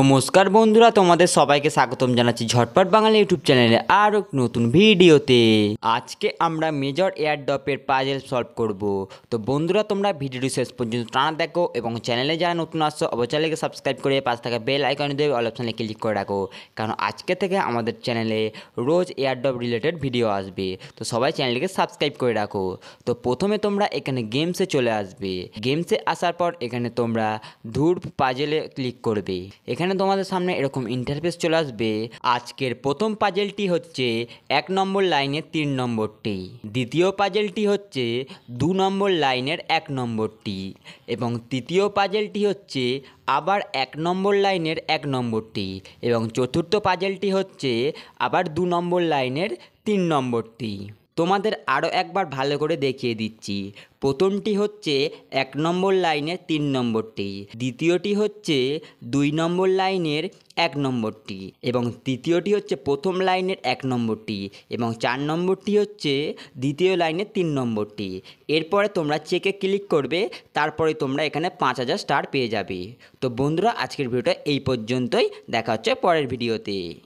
নমস্কার বন্ধুরা, তোমাদের সবাইকে স্বাগতম জানাচ্ছি ঝটপট বাঙালি ইউটিউব চ্যানেলে আরও নতুন ভিডিওতে। আজকে আমরা মেজর এয়ারড্রপের পাজেল সলভ করব। তো বন্ধুরা, তোমরা ভিডিওটি শেষ পর্যন্ত টানা দেখো এবং চ্যানেলে যারা নতুন আসছো অবশ্যই চ্যানেলকে সাবস্ক্রাইব করে পাশে থাকা বেল আইকনে দিয়ে অল অপশানে ক্লিক করে রাখো, কারণ আজকে থেকে আমাদের চ্যানেলে রোজ এয়ারড্রপ রিলেটেড ভিডিও আসবে। তো সবাই চ্যানেলকে সাবস্ক্রাইব করে রাখো। তো প্রথমে তোমরা এখানে গেমসে চলে আসবে। গেমসে আসার পর এখানে তোমরা ধূর পাজেলে ক্লিক করবে। এখানে তোমাদের সামনে এরকম ইন্টারফেস চলে আসবে। আজকের প্রথম পাজেলটি হচ্ছে 1 নম্বর লাইনের 3 নম্বরটি, দ্বিতীয় পাজেলটি হচ্ছে 2 নম্বর লাইনের 1 নম্বরটি এবং তৃতীয় পাজেলটি হচ্ছে আবার 1 নম্বর লাইনের 1 নম্বরটি এবং চতুর্থ পাজেলটি হচ্ছে আবার 2 নম্বর লাইনের 3 নম্বরটি। তোমাদের আরও একবার ভালো করে দেখিয়ে দিচ্ছি। প্রথমটি হচ্ছে 1 নম্বর লাইনের 3 নম্বরটি, দ্বিতীয়টি হচ্ছে 2 নম্বর লাইনের 1 নম্বরটি এবং তৃতীয়টি হচ্ছে প্রথম লাইনের 1 নম্বরটি এবং 4 নম্বরটি হচ্ছে দ্বিতীয় লাইনের 3 নম্বরটি। এরপরে তোমরা চেকে ক্লিক করবে, তারপরে তোমরা এখানে 5000 স্টার পেয়ে যাবে। তো বন্ধুরা, আজকের ভিডিওটা এই পর্যন্তই, দেখা হচ্ছে পরের ভিডিওতে।